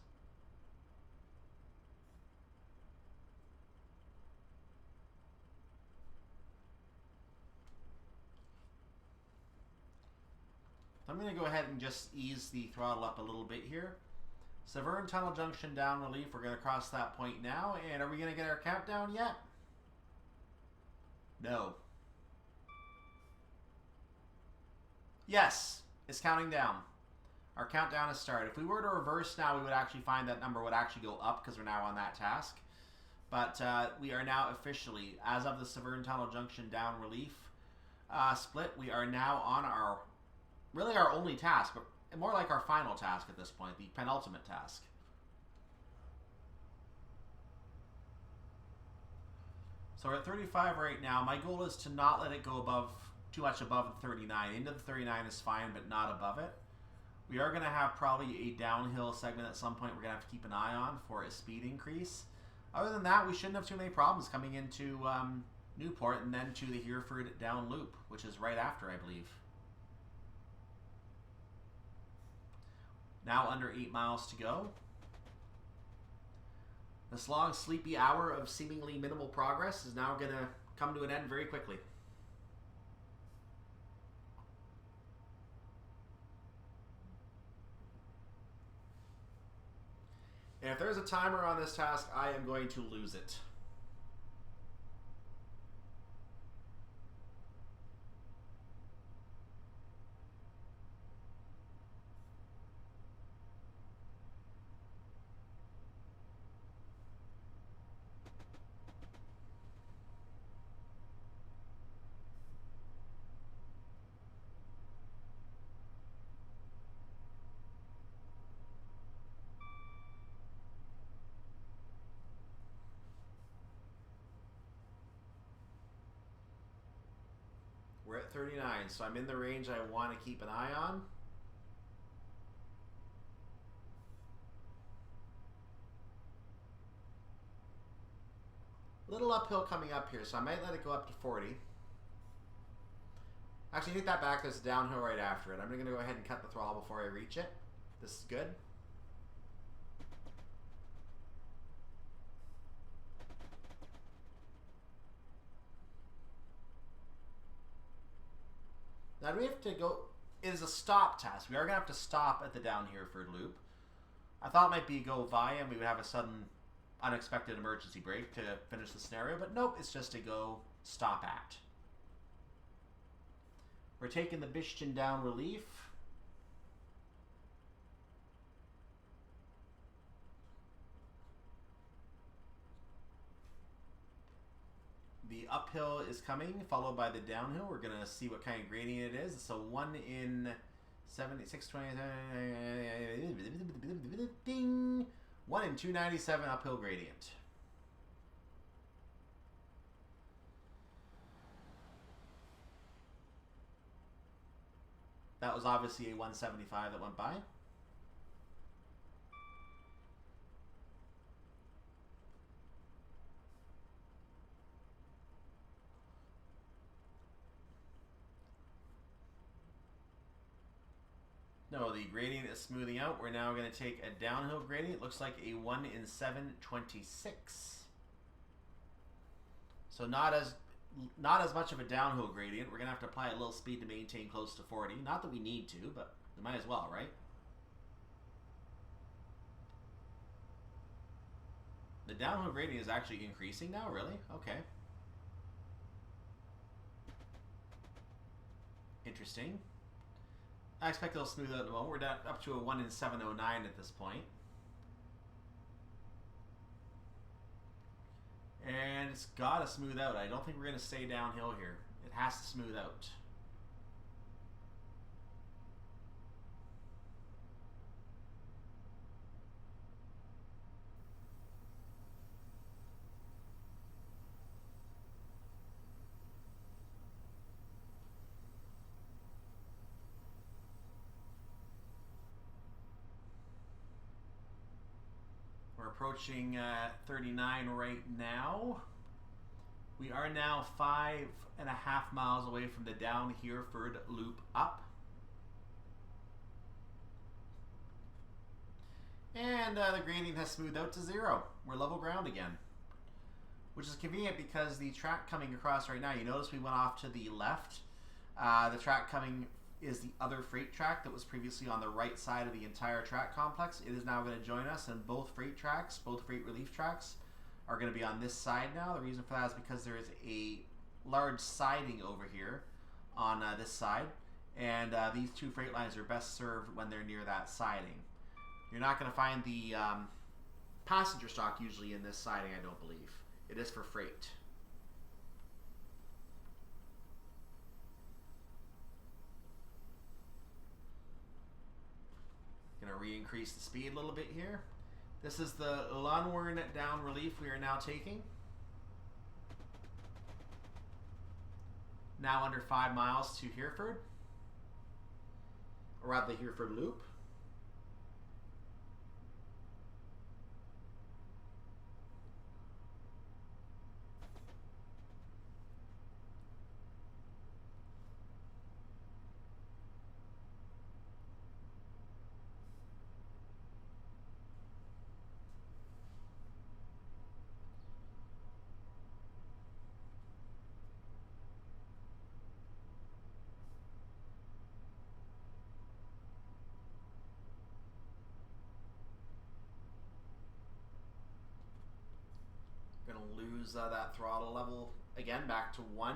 I'm going to go ahead and just ease the throttle up a little bit here. Severn Tunnel Junction down relief. We're going to cross that point now. And are we going to get our countdown yet? No. Yes, it's counting down. Our countdown has started. If we were to reverse now, we would actually find that number would actually go up because we're now on that task. But we are now officially, as of the Severn Tunnel Junction down relief split, we are now on our, really our only task, but more like our final task at this point, the penultimate task. So we're at 35 right now. My goal is to not let it go above, too much above the 39. Into the 39 is fine, but not above it. We are going to have probably a downhill segment at some point we're going to have to keep an eye on for a speed increase. Other than that, we shouldn't have too many problems coming into Newport and then to the Hereford down loop, which is right after, I believe. Now under 8 miles to go. This long, sleepy hour of seemingly minimal progress is now going to come to an end very quickly. And if there's a timer on this task, I am going to lose it. We're at 39, so I'm in the range I want to keep an eye on. Little uphill coming up here, so I might let it go up to 40. Actually, take that back. There's a downhill right after it. I'm going to go ahead and cut the throttle before I reach it. This is good. Now we have to go, it is a stop task. We are going to have to stop at the down Hereford Loop. I thought it might be go via and we would have a sudden unexpected emergency brake to finish the scenario, but nope, it's just a go stop at. We're taking the Bishton down relief. The uphill is coming, followed by the downhill. We're going to see what kind of gradient it is. It's a 1 in 76, 20, ding, 1 in 297 uphill gradient. That was obviously a 175 that went by. No, the gradient is smoothing out. We're now going to take a downhill gradient. It looks like a 1 in 726. So not as much of a downhill gradient. We're going to have to apply a little speed to maintain close to 40. Not that we need to, but we might as well, right? The downhill gradient is actually increasing now, really? Okay. Interesting. I expect it'll smooth out at the moment. We're down up to a 1 in 709 at this point. And it's got to smooth out. I don't think we're going to stay downhill here. It has to smooth out. We're approaching 39 right now. We are now 5.5 miles away from the down Hereford Loop up. And the gradient has smoothed out to 0. We're level ground again. Which is convenient because the track coming across right now, you notice we went off to the left. The track coming is the other freight track that was previously on the right side of the entire track complex. It is now going to join us, and both freight tracks, both freight relief tracks, are going to be on this side now. The reason for that is because there is a large siding over here on this side, and these two freight lines are best served when they're near that siding. You're not going to find the passenger stock usually in this siding, I don't believe. It is for freight. Going to re-increase the speed a little bit here. This is the Lunwern down relief we are now taking. Now under 5 miles to Hereford, or rather the Hereford Loop. Going to lose that throttle level again back to 1.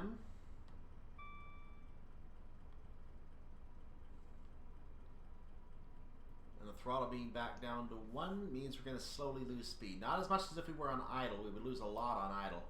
And the throttle being back down to 1 means we're going to slowly lose speed. Not as much as if we were on idle. We would lose a lot on idle.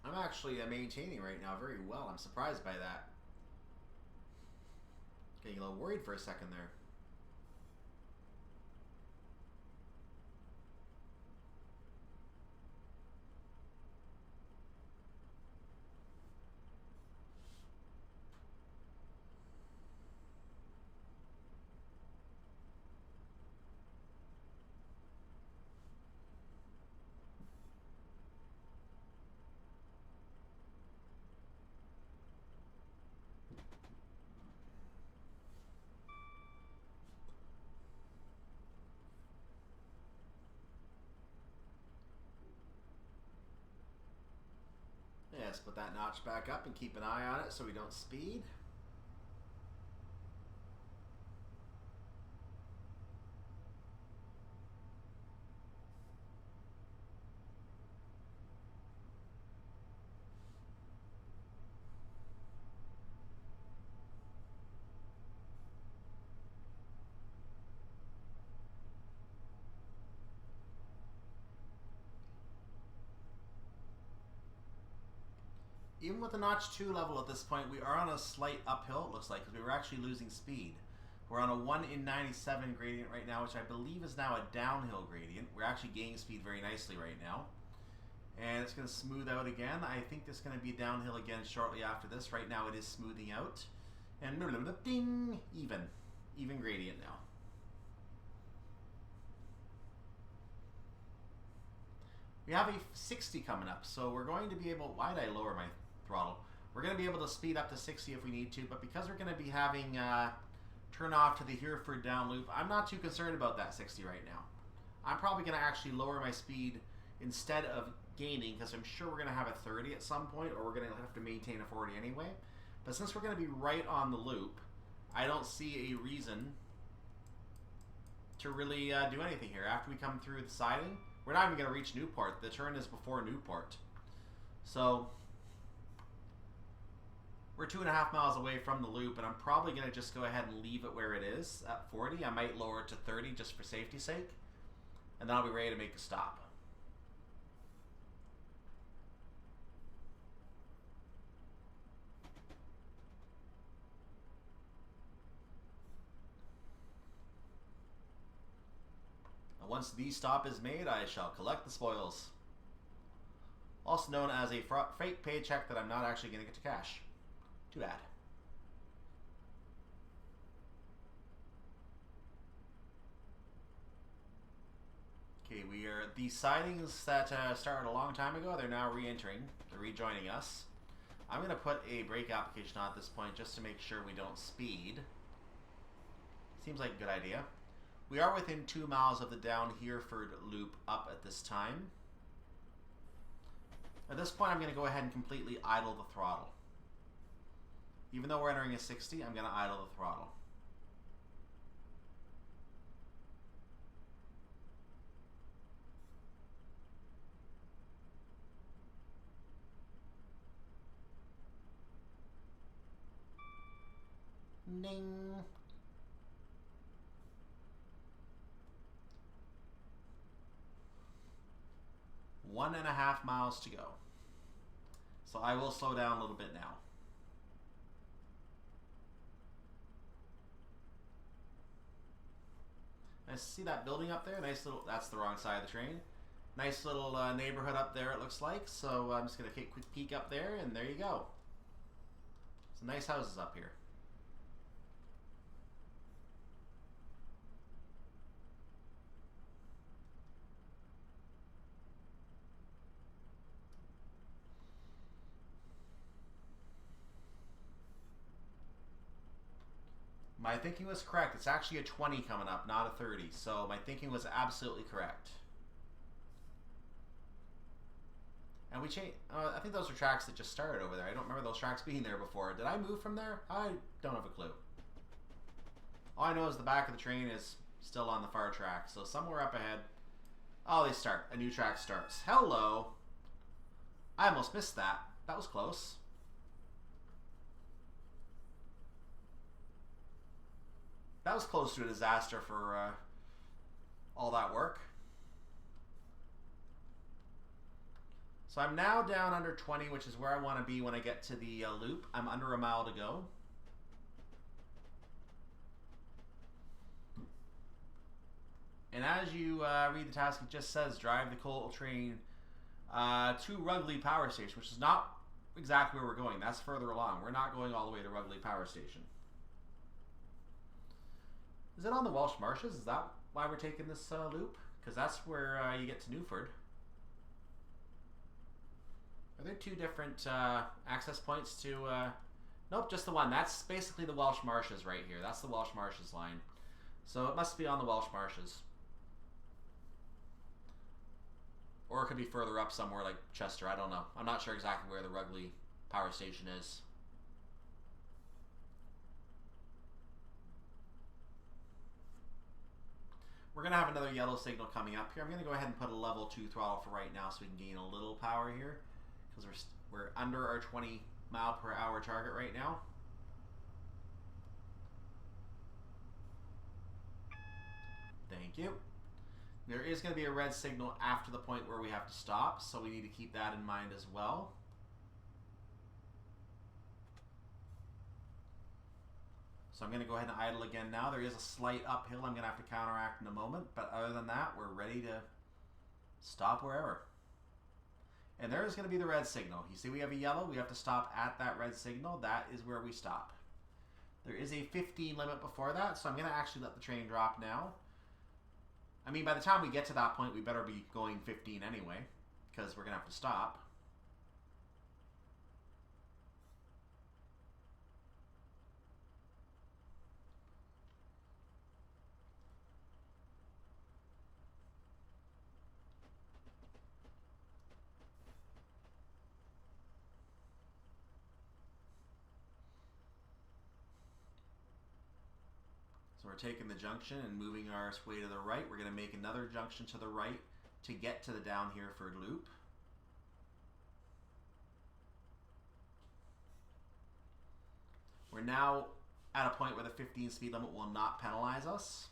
I'm actually maintaining right now very well. I'm surprised by that. Getting a little worried for a second there. Yes, put that notch back up and keep an eye on it so we don't speed. Even with the Notch 2 level at this point, we are on a slight uphill, it looks like, because we were actually losing speed. We're on a 1 in 97 gradient right now, which I believe is now a downhill gradient. We're actually gaining speed very nicely right now. And it's going to smooth out again. I think it's going to be downhill again shortly after this. Right now it is smoothing out. And ding, even gradient now. We have a 60 coming up, so we're going to be able, why did I lower my throttle? We're going to be able to speed up to 60 if we need to, but because we're going to be having turn off to the Hereford down loop, I'm not too concerned about that 60 right now. I'm probably going to actually lower my speed instead of gaining, because I'm sure we're going to have a 30 at some point, or we're going to have to maintain a 40 anyway. But since we're going to be right on the loop, I don't see a reason to really do anything here. After we come through the siding, we're not even going to reach Newport. The turn is before Newport. So we're 2.5 miles away from the loop, and I'm probably going to just go ahead and leave it where it is at 40. I might lower it to 30 just for safety's sake, and then I'll be ready to make a stop. Once the stop is made, I shall collect the spoils. Also known as a fake paycheck that I'm not actually going to get to cash. Too bad. Okay, we are the sidings that started a long time ago. They're now re-entering. They're rejoining us. I'm going to put a brake application on at this point just to make sure we don't speed. Seems like a good idea. We are within 2 miles of the down Hereford Loop up at this time. At this point, I'm going to go ahead and completely idle the throttle. Even though we're entering a 60, I'm going to idle the throttle. Ding. One and a half miles to go. So I will slow down a little bit now. I see that building up there. Nice little, that's the wrong side of the train. Nice little neighborhood up there, it looks like. So I'm just going to take a quick peek up there, and there you go. Some nice houses up here. My thinking was correct. It's actually a 20 coming up, not a 30. So my thinking was absolutely correct. And we changed. I think those are tracks that just started over there. I don't remember those tracks being there before. Did I move from there? I don't have a clue. All I know is the back of the train is still on the far track. So somewhere up ahead. Oh, they start. A new track starts. Hello. I almost missed that. That was close. That was close to a disaster for all that work. So I'm now down under 20, which is where I want to be when I get to the loop. I'm under a mile to go. And as you read the task, it just says drive the coal train to Rugeley Power Station, which is not exactly where we're going. That's further along. We're not going all the way to Rugeley Power Station. Is it on the Welsh Marches? Is that why we're taking this loop? Because that's where you get to Newford. Are there two different access points to... Nope, just the one. That's basically the Welsh Marches right here. That's the Welsh Marches line. So it must be on the Welsh Marches. Or it could be further up somewhere like Chester. I don't know. I'm not sure exactly where the Rugeley Power Station is. We're going to have another yellow signal coming up here. I'm going to go ahead and put a level 2 throttle for right now so we can gain a little power here. Because we're under our 20 mile per hour target right now. Thank you. There is going to be a red signal after the point where we have to stop, so we need to keep that in mind as well. So I'm going to go ahead and idle again now. There is a slight uphill I'm going to have to counteract in a moment, but other than that, we're ready to stop wherever. And there is going to be the red signal. You see we have a yellow, we have to stop at that red signal. That is where we stop. There is a 15 limit before that, so I'm going to actually let the train drop now. I mean, by the time we get to that point, we better be going 15 anyway, because we're going to have to stop. So we're taking the junction and moving our way to the right. We're going to make another junction to the right to get to the down Hereford Loop. We're now at a point where the 15 speed limit will not penalize us.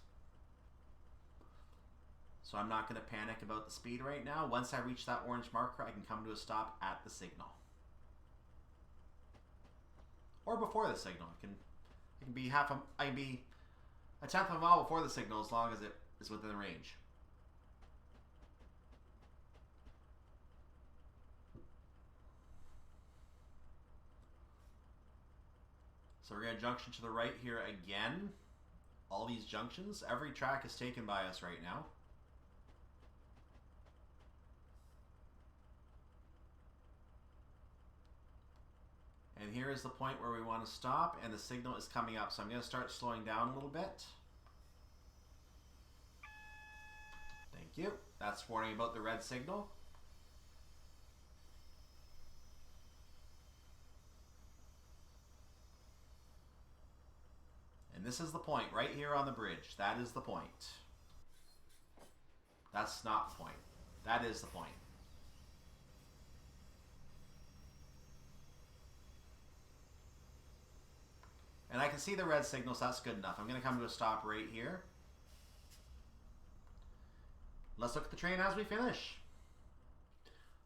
So I'm not going to panic about the speed right now. Once I reach that orange marker, I can come to a stop at the signal. Or before the signal. I can be a tenth of a mile before the signal as long as it is within range. So we're going to junction to the right here again. All these junctions, every track is taken by us right now. And here is the point where we want to stop, and the signal is coming up. So I'm going to start slowing down a little bit. Thank you. That's warning about the red signal. And this is the point, right here on the bridge. That is the point. That's not the point. That is the point. And I can see the red signal, so that's good enough. I'm going to come to a stop right here. Let's look at the train as we finish.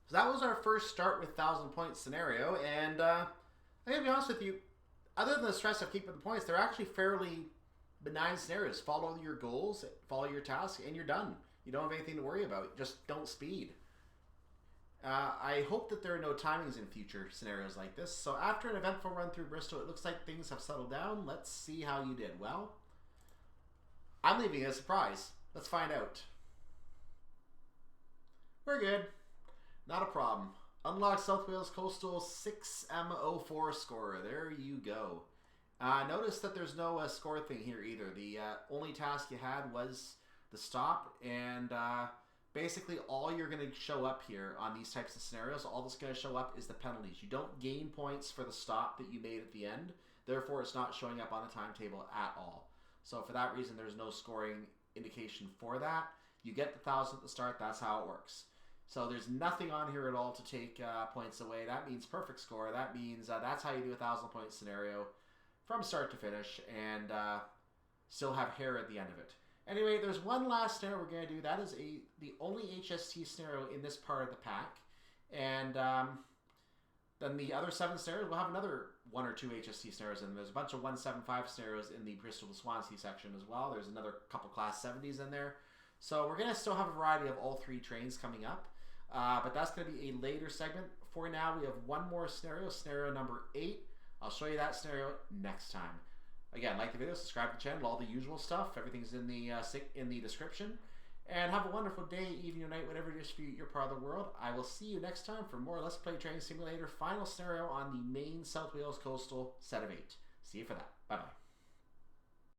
So that was our first start with 1,000 point scenario, and I'm going to be honest with you, other than the stress of keeping the points, they're actually fairly benign scenarios. Follow your goals, follow your tasks, and you're done. You don't have anything to worry about. Just don't speed. I hope that there are no timings in future scenarios like this. So after an eventful run through Bristol, it looks like things have settled down. Let's see how you did. Well, I'm leaving it a surprise. Let's find out. We're good. Not a problem. Unlock South Wales Coastal 6M04 score. There you go. Notice that there's no score thing here either. The only task you had was the stop, and basically all you're going to show up here on these types of scenarios, all that's going to show up is the penalties. You don't gain points for the stop that you made at the end. Therefore, it's not showing up on the timetable at all. So for that reason, there's no scoring indication for that. You get the 1,000 at the start. That's how it works. So there's nothing on here at all to take points away. That means perfect score. That means that's how you do a 1,000 point scenario from start to finish and still have hair at the end of it. Anyway, there's one last scenario we're going to do. That is the only HST scenario in this part of the pack. And then the other 7 scenarios, we'll have another 1 or 2 HST scenarios. And there's a bunch of 175 scenarios in the Bristol to Swansea section as well. There's another couple Class 70s in there. So we're going to still have a variety of all 3 trains coming up. But that's going to be a later segment. For now, we have one more scenario, scenario number 8. I'll show you that scenario next time. Again, like the video, subscribe to the channel, all the usual stuff. Everything's in the description. And have a wonderful day, evening, or night, whatever it is for you, your part of the world. I will see you next time for more Let's Play Train Simulator final scenario on the main South Wales Coastal set of 8. See you for that. Bye-bye.